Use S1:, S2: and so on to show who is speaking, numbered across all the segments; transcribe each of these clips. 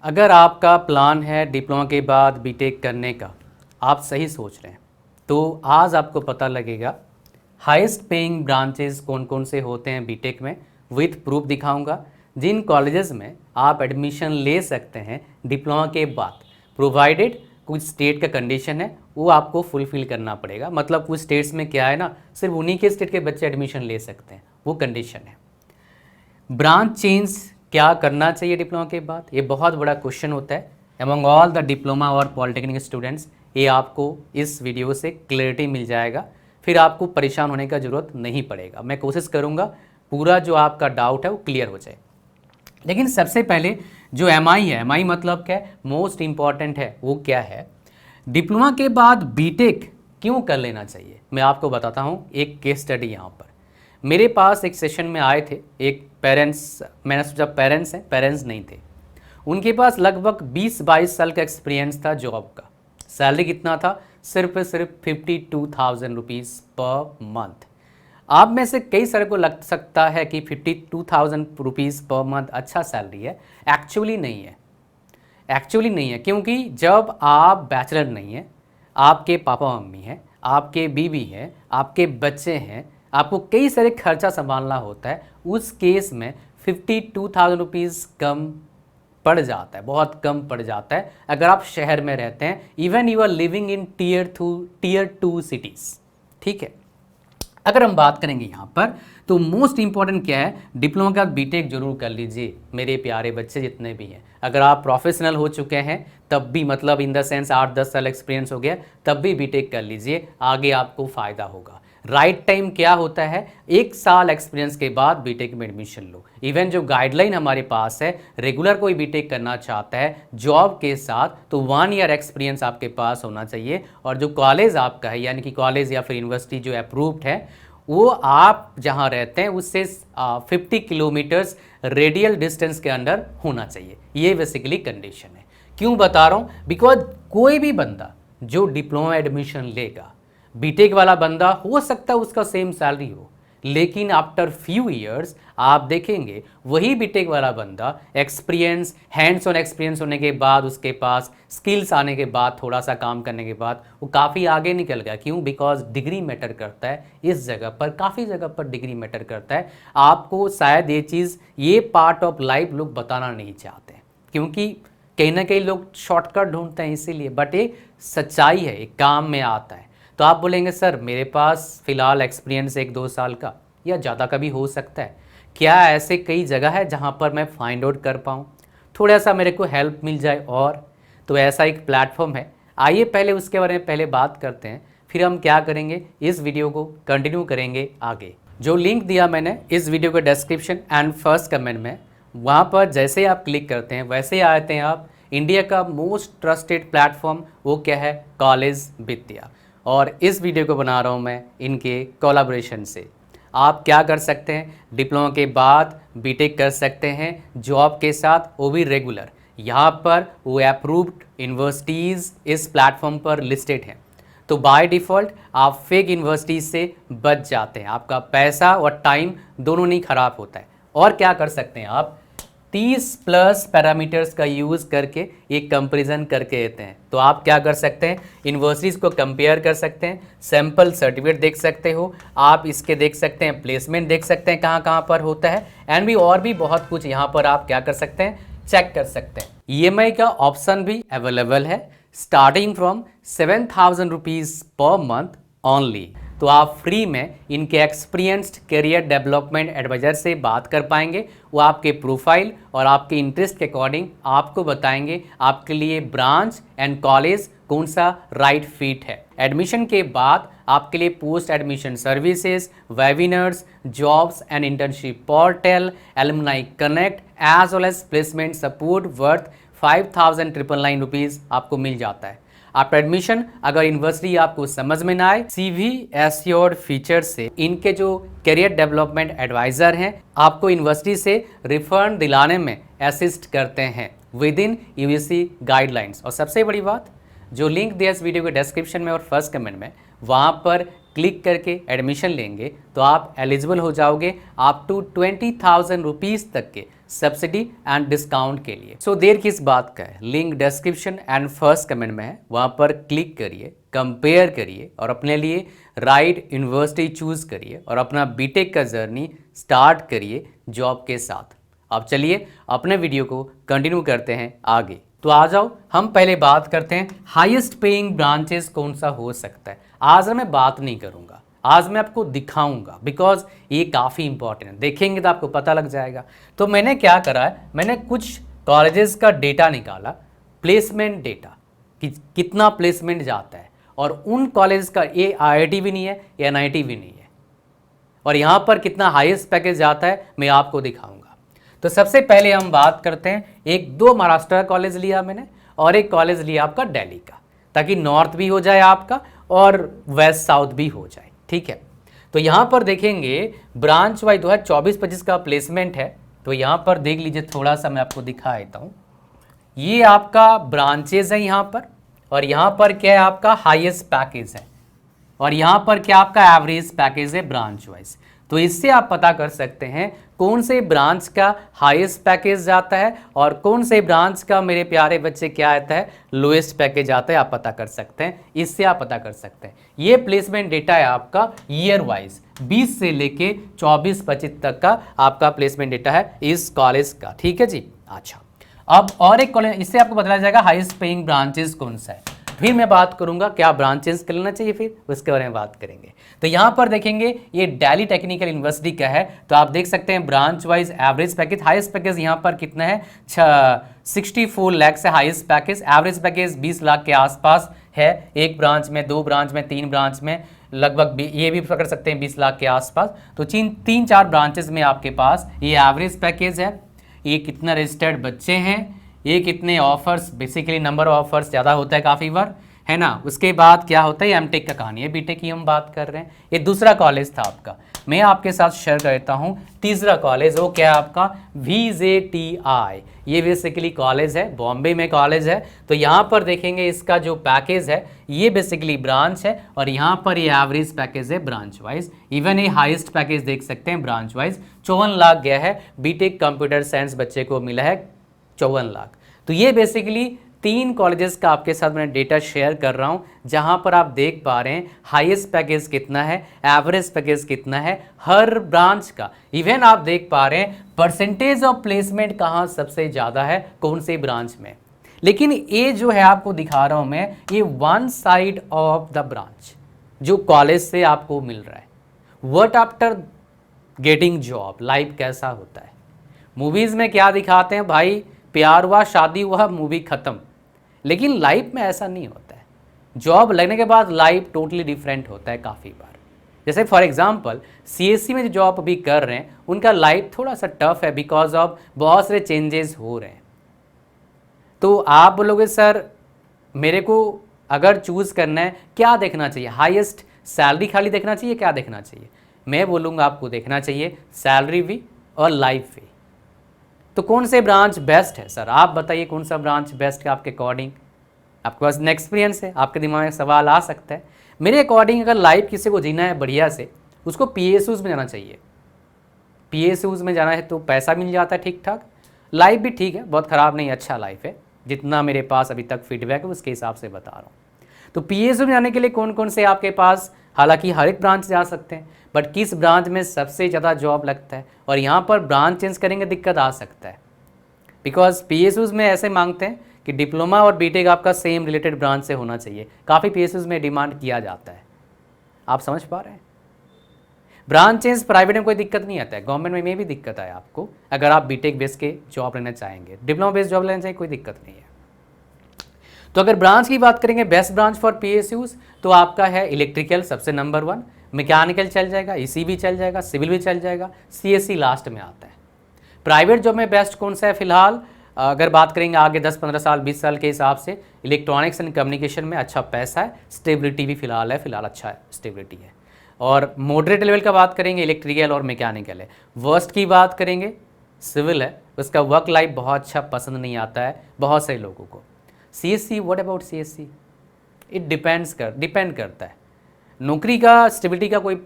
S1: अगर आपका प्लान है डिप्लोमा के बाद बीटेक करने का, आप सही सोच रहे हैं, तो आज आपको पता लगेगा हाईएस्ट पेइंग ब्रांचेस कौन कौन से होते हैं बीटेक में। विथ प्रूफ दिखाऊंगा जिन कॉलेजेस में आप एडमिशन ले सकते हैं डिप्लोमा के बाद, प्रोवाइडेड कुछ स्टेट का कंडीशन है वो आपको फुलफिल करना पड़ेगा। मतलब कुछ स्टेट्स में क्या है ना, सिर्फ उन्हीं के स्टेट के बच्चे एडमिशन ले सकते हैं, वो कंडीशन है। ब्रांच चेंज क्या करना चाहिए डिप्लोमा के बाद, ये बहुत बड़ा क्वेश्चन होता है एमंग ऑल द डिप्लोमा और पॉलिटेक्निक स्टूडेंट्स। ये आपको इस वीडियो से क्लैरिटी मिल जाएगा, फिर आपको परेशान होने का ज़रूरत नहीं पड़ेगा। मैं कोशिश करूँगा पूरा जो आपका डाउट है वो क्लियर हो जाए। लेकिन सबसे पहले जो एमआई है, एमआई मतलब क्या है, मोस्ट इम्पॉर्टेंट है, वो क्या है, डिप्लोमा के बाद बीटेक क्यों कर लेना चाहिए। मैं आपको बताता हूँ एक केस स्टडी। यहाँ पर मेरे पास एक सेशन में आए थे एक पेरेंट्स, मैंने सोचा पेरेंट्स हैं, पेरेंट्स नहीं थे। उनके पास लगभग 20-22 साल का एक्सपीरियंस था जॉब का। सैलरी कितना था, सिर्फ 52,000 रुपीज़ पर मंथ। आप में से कई सारे को लग सकता है कि 52,000 रुपीज़ पर मंथ अच्छा सैलरी है। एक्चुअली नहीं है, एक्चुअली नहीं है, क्योंकि जब आप बैचलर नहीं हैं, आपके पापा मम्मी हैं, आपके बीवी हैं, आपके बच्चे हैं, आपको कई सारे खर्चा संभालना होता है, उस केस में 52,000 रुपीज़ कम पड़ जाता है, बहुत कम पड़ जाता है अगर आप शहर में रहते हैं, even you are living in tier 2 cities. ठीक है, अगर हम बात करेंगे यहाँ पर तो मोस्ट इंपॉर्टेंट क्या है, डिप्लोमा का बीटेक जरूर कर लीजिए मेरे प्यारे बच्चे जितने भी हैं। अगर आप प्रोफेशनल हो चुके हैं तब भी, मतलब इन द सेंस 8-10 साल एक्सपीरियंस हो गया, तब भी बीटेक कर लीजिए, आगे आपको फ़ायदा होगा। राइट टाइम क्या होता है, 1 साल एक्सपीरियंस के बाद बीटेक में एडमिशन लो। इवन जो गाइडलाइन हमारे पास है, रेगुलर कोई बीटेक करना चाहता है जॉब के साथ, तो 1 ईयर एक्सपीरियंस आपके पास होना चाहिए। और जो कॉलेज आपका है, यानी कि कॉलेज या फिर यूनिवर्सिटी जो अप्रूव्ड है, वो आप जहाँ रहते हैं उससे 50 किलोमीटर्स रेडियल डिस्टेंस के अंदर होना चाहिए। ये बेसिकली कंडीशन है। क्यों बता रहा हूँ, बिकॉज कोई भी बंदा जो डिप्लोमा एडमिशन लेगा, बीटेक वाला बंदा हो सकता है उसका सेम सैलरी हो, लेकिन आफ्टर फ्यू ईयर्स आप देखेंगे वही बीटेक वाला बंदा एक्सपीरियंस, हैंड्स ऑन एक्सपीरियंस होने के बाद, उसके पास स्किल्स आने के बाद, थोड़ा सा काम करने के बाद वो काफ़ी आगे निकल गया। क्यों? बिकॉज डिग्री मैटर करता है इस जगह पर, काफ़ी जगह पर डिग्री मैटर करता है। आपको शायद ये चीज़, ये पार्ट ऑफ लाइफ लोग बताना नहीं चाहते, क्योंकि कहीं ना कहीं लोग शॉर्टकट ढूंढते हैं इसीलिए, बट ये सच्चाई है, एक काम में आता है। तो आप बोलेंगे सर मेरे पास फ़िलहाल एक्सपीरियंस 1-2 साल का या ज़्यादा का भी हो सकता है, क्या ऐसे कई जगह है जहाँ पर मैं फाइंड आउट कर पाऊँ, थोड़ा सा मेरे को हेल्प मिल जाए? और तो ऐसा एक प्लेटफॉर्म है। आइए पहले उसके बारे में पहले बात करते हैं, फिर हम क्या करेंगे, इस वीडियो को कंटिन्यू करेंगे आगे। जो लिंक दिया मैंने इस वीडियो के डिस्क्रिप्शन एंड फर्स्ट कमेंट में, वहाँ पर जैसे आप क्लिक करते हैं वैसे ही आते हैं आप इंडिया का मोस्ट ट्रस्टेड प्लेटफॉर्म, वो क्या है, कॉलेज विद्या। और इस वीडियो को बना रहा हूँ मैं इनके कोलैबोरेशन से। आप क्या कर सकते हैं, डिप्लोमा के बाद बीटेक कर सकते हैं जॉब के साथ, वो भी रेगुलर। यहाँ पर वो अप्रूव्ड यूनिवर्सिटीज़ इस प्लेटफॉर्म पर लिस्टेड हैं, तो बाय डिफ़ॉल्ट आप फेक यूनिवर्सिटीज़ से बच जाते हैं, आपका पैसा और टाइम दोनों नहीं खराब होता है। और क्या कर सकते हैं आप, 30+ पैरामीटर्स का यूज़ करके एक कंपैरिजन करके देते हैं। तो आप क्या कर सकते हैं, यूनिवर्सिटीज़ को कंपेयर कर सकते हैं, सैम्पल सर्टिफिकेट देख सकते हो आप, इसके देख सकते हैं प्लेसमेंट देख सकते हैं कहाँ कहाँ पर होता है, एंड भी और भी बहुत कुछ यहाँ पर आप क्या कर सकते हैं, चेक कर सकते हैं। EMI का ऑप्शन भी अवेलेबल है, starting from 7,000 rupees per month only. तो आप फ्री में इनके एक्सपीरियंस्ड करियर डेवलपमेंट एडवाइज़र से बात कर पाएंगे। वो आपके प्रोफाइल और आपके इंटरेस्ट के अकॉर्डिंग आपको बताएंगे आपके लिए ब्रांच एंड कॉलेज कौन सा राइट फिट है। एडमिशन के बाद आपके लिए post admission services, webinars, jobs and internship portal, alumni connect as well as placement support worth 5,999 rupees आपको मिल जाता है। आप एडमिशन, अगर यूनिवर्सिटी आपको समझ में ना आए, CV एश्योर्ड फीचर से इनके जो करियर डेवलपमेंट एडवाइज़र हैं आपको यूनिवर्सिटी से रिफंड दिलाने में असिस्ट करते हैं विद इन UGC गाइडलाइंस। और सबसे बड़ी बात, जो लिंक दिया इस वीडियो के डिस्क्रिप्शन में और फर्स्ट कमेंट में, वहाँ पर क्लिक करके एडमिशन लेंगे तो आप एलिजिबल हो जाओगे अप टू 20,000 रुपीज़ तक के सब्सिडी एंड डिस्काउंट के लिए। सो देर किस बात का है, link description and first comment में है, वहाँ पर क्लिक करिए, कंपेयर करिए और अपने लिए राइट यूनिवर्सिटी चूज़ करिए और अपना बीटेक का जर्नी स्टार्ट करिए जॉब के साथ। अब चलिए अपने वीडियो को कंटिन्यू करते हैं आगे। तो आ जाओ, हम पहले बात करते हैं हाईएस्ट पेइंग ब्रांचेस कौन सा हो सकता है। आज मैं बात नहीं करूँगा, आज मैं आपको दिखाऊंगा, बिकॉज ये काफ़ी इंपॉर्टेंट है, देखेंगे तो आपको पता लग जाएगा। तो मैंने क्या करा है, मैंने कुछ कॉलेजेस का डेटा निकाला, प्लेसमेंट डेटा कि कितना प्लेसमेंट जाता है, और उन कॉलेज का ये IIT भी नहीं है, ये NIT भी नहीं है, और यहाँ पर कितना हाईएस्ट पैकेज जाता है मैं आपको दिखाऊंगा। तो सबसे पहले हम बात करते हैं, एक दो महाराष्ट्र कॉलेज लिया मैंने और एक कॉलेज लिया आपका दिल्ली का, ताकि नॉर्थ भी हो जाए आपका और वेस्ट साउथ भी हो जाए, ठीक है। तो यहाँ पर देखेंगे ब्रांच वाइज 2024-25 का प्लेसमेंट है। तो यहाँ पर देख लीजिए, थोड़ा सा मैं आपको दिखा देता हूँ। ये आपका ब्रांचेज है यहाँ पर, और यहाँ पर क्या है आपका हाईएस्ट पैकेज है, और यहाँ पर क्या आपका एवरेज पैकेज है ब्रांच वाइज। तो इससे आप पता कर सकते हैं कौन से ब्रांच का हाईएस्ट पैकेज जाता है और कौन से ब्रांच का मेरे प्यारे बच्चे क्या आता है लोएस्ट पैकेज आता है, आप पता कर सकते हैं, इससे आप पता कर सकते हैं। ये प्लेसमेंट डेटा है आपका ईयर वाइज, 20 से लेके 24-25 तक का आपका प्लेसमेंट डेटा है इस कॉलेज का, ठीक है जी। अच्छा, अब और एक कॉलेज, इससे आपको बताया जाएगा हाईएस्ट पेइंग ब्रांचेस कौन सा है। फिर मैं बात करूंगा क्या ब्रांचेस कर लेना चाहिए, फिर उसके बारे में बात करेंगे। तो यहाँ पर देखेंगे ये दिल्ली टेक्निकल यूनिवर्सिटी का है। तो आप देख सकते हैं branch wise average package, highest package यहाँ पर कितना है 64 लाख से highest package, average package 20 lakh के आसपास है, एक ब्रांच में, दो ब्रांच में, तीन ब्रांच में लगभग ये भी पकड़ सकते हैं 20 लाख के आसपास। तो 3-4 ब्रांचेस में आपके पास ये एवरेज पैकेज है, ये कितना रजिस्टर्ड बच्चे हैं, ये कितने offers, basically number of offers ज़्यादा होता है काफ़ी बार, है ना। उसके बाद क्या होता है, एमटेक का कहानी है, बीटेक की हम बात कर रहे हैं। ये दूसरा कॉलेज था आपका, मैं आपके साथ शेयर करता हूँ तीसरा कॉलेज, वो क्या है आपका VJTI। ये बेसिकली कॉलेज है, बॉम्बे में कॉलेज है। तो यहाँ पर देखेंगे इसका जो पैकेज है, ये बेसिकली ब्रांच है, और यहाँ पर ये एवरेज पैकेज है ब्रांच वाइज। इवन ये हाईएस्ट पैकेज देख सकते हैं ब्रांच वाइज, 54 लाख गया है, बीटेक कंप्यूटर साइंस बच्चे को मिला है 54 लाख। तो ये बेसिकली 3 कॉलेजेस का आपके साथ मैं डेटा शेयर कर रहा हूँ, जहाँ पर आप देख पा रहे हैं हाईएस्ट पैकेज कितना है, एवरेज पैकेज कितना है हर ब्रांच का। इवन आप देख पा रहे हैं परसेंटेज ऑफ प्लेसमेंट कहाँ सबसे ज़्यादा है, कौन से ब्रांच में। लेकिन ये जो है आपको दिखा रहा हूँ मैं, ये one side of the branch जो कॉलेज से आपको मिल रहा है। What after getting job, life कैसा होता है। मूवीज़ में क्या दिखाते हैं भाई, प्यार हुआ, शादी हुआ, मूवी खत्म, लेकिन लाइफ में ऐसा नहीं होता है। जॉब लगने के बाद लाइफ टोटली डिफरेंट होता है काफ़ी बार। जैसे फॉर एग्जांपल CSC में जो जॉब अभी कर रहे हैं उनका लाइफ थोड़ा सा टफ है, बिकॉज ऑफ बहुत सारे चेंजेस हो रहे हैं। तो आप बोलोगे सर मेरे को अगर चूज़ करना है क्या देखना चाहिए, हाईएस्ट सैलरी खाली देखना चाहिए, क्या देखना चाहिए। मैं बोलूँगा आपको देखना चाहिए सैलरी भी और लाइफ भी। तो कौन से ब्रांच बेस्ट है सर, आप बताइए कौन सा ब्रांच बेस्ट है आपके अकॉर्डिंग। आपके पास एक्सपीरियंस है, आपके दिमाग में सवाल आ सकता है। मेरे अकॉर्डिंग अगर लाइफ किसी को जीना है बढ़िया से, उसको PSUs में जाना चाहिए। PSUs में जाना है तो पैसा मिल जाता है ठीक ठाक, लाइफ भी ठीक है, बहुत ख़राब नहीं, अच्छा लाइफ है, जितना मेरे पास अभी तक फीडबैक है उसके हिसाब से बता रहा हूँ। तो PSU में जाने के लिए कौन कौन से आपके पास, हालांकि हर एक ब्रांच जा सकते हैं, बट किस ब्रांच में सबसे ज़्यादा जॉब लगता है, और यहाँ पर ब्रांच चेंज करेंगे दिक्कत आ सकता है। बिकॉज PSUs में ऐसे मांगते हैं कि डिप्लोमा और बीटेक आपका सेम रिलेटेड ब्रांच से होना चाहिए, काफ़ी PSUs में डिमांड किया जाता है। आप समझ पा रहे हैं। ब्रांच चेंज प्राइवेट में कोई दिक्कत नहीं आता है, गवर्नमेंट में भी दिक्कत है आपको अगर आप बीटेक बेस के जॉब लेना चाहेंगे, डिप्लोमा बेस जॉब लेना चाहिए, कोई दिक्कत नहीं है। तो अगर ब्रांच की बात करेंगे बेस्ट ब्रांच फॉर PSUs, तो आपका है इलेक्ट्रिकल सबसे नंबर 1, मैकेनिकल चल जाएगा, EC भी चल जाएगा, सिविल भी चल जाएगा, CSE लास्ट में आता है। प्राइवेट जॉब में बेस्ट कौन सा है फिलहाल, अगर बात करेंगे आगे 10-15 साल 20 साल के हिसाब से, इलेक्ट्रॉनिक्स एंड कम्युनिकेशन में अच्छा पैसा है, स्टेबिलिटी भी फिलहाल अच्छा स्टेबिलिटी है। और मॉडरेट लेवल का बात करेंगे इलेक्ट्रिकल और मैकेनिकल है। वर्स्ट की बात करेंगे सिविल है, उसका वर्क लाइफ बहुत अच्छा पसंद नहीं आता है बहुत सारे लोगों को। CSE, what about CSE, it depend करता है। नौकरी का स्टेबिलिटी का कोई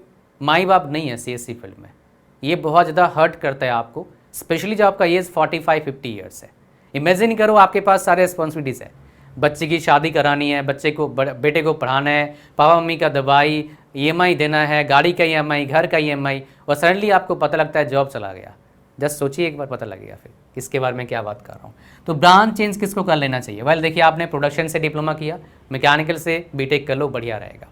S1: माई बाप नहीं है CSC फील्ड में। ये बहुत ज़्यादा हर्ट करता है आपको, स्पेशली जब आपका एज 45-50 ईयर्स है। इमेजिन करो आपके पास सारे रिस्पॉन्सिबिलिटीज़ है, बच्चे की शादी करानी है, बेटे को पढ़ाना है, पापा मम्मी का दवाई, EMI देना है, गाड़ी का EMI, घर का EMI, और सडनली आपको पता लगता है जॉब चला गया। जस्ट सोचिए एक बार, पता लगेगा फिर किसके बारे में क्या बात कर रहा हूँ। तो ब्रांच चेंज किसको कर लेना चाहिए? वेल देखिए, आपने प्रोडक्शन से डिप्लोमा किया, मैकेनिकल से बीटेक कर लो, बढ़िया रहेगा।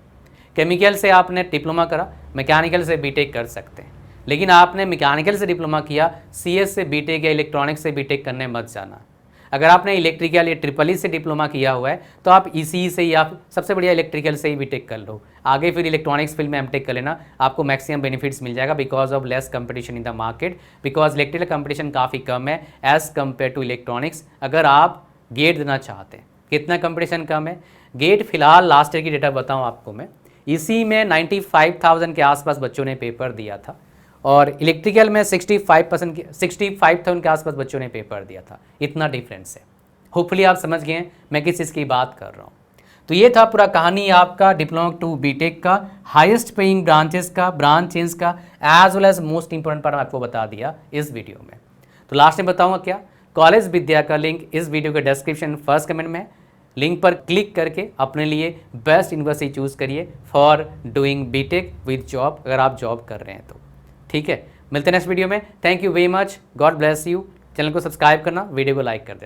S1: केमिकल से आपने डिप्लोमा करा, मैकेनिकल से बीटेक कर सकते हैं। लेकिन आपने मैकेनिकल से डिप्लोमा किया, CS से बीटेक या इलेक्ट्रॉनिक्स से बीटेक करने मत जाना। अगर आपने इलेक्ट्रिकल या EEE से डिप्लोमा किया हुआ है तो आप ECE से या सबसे बढ़िया इलेक्ट्रिकल से ही बीटेक कर लो, आगे फिर इलेक्ट्रॉनिक्स फील्ड में एमटेक कर लेना, आपको मैक्सिमम बेनिफिट्स मिल जाएगा because of less competition in the market, because electrical competition काफ़ी कम है एज़ कम्पेयर टू इलेक्ट्रॉनिक्स। अगर आप गेट देना चाहते हैं, कितना कंपटीशन कम है? गेट फिलहाल लास्ट ईयर की डेटा बताऊँ आपको मैं, इसी में 95,000 के आसपास बच्चों ने पेपर दिया था, और इलेक्ट्रिकल में 65,000 के आसपास बच्चों ने पेपर दिया था। इतना डिफरेंस है। होपफुली आप समझ गए हैं मैं किस चीज़ की बात कर रहा हूँ। तो ये था पूरा कहानी आपका डिप्लोमा टू बीटेक का, हाईएस्ट पेइंग ब्रांचेस का, ब्रांच चेंज का, as well as most important part आपको बता दिया इस वीडियो में। तो लास्ट में बताऊँगा क्या, कॉलेज विद्या का लिंक इस वीडियो के डिस्क्रिप्शन फर्स्ट कमेंट में, लिंक पर क्लिक करके अपने लिए बेस्ट यूनिवर्सिटी चूज़ करिए for doing BTech with job, अगर आप जॉब कर रहे हैं तो। ठीक है, मिलते हैं नेक्स्ट वीडियो में। Thank you very much, God bless you. Channel को सब्सक्राइब करना, वीडियो को लाइक कर देना।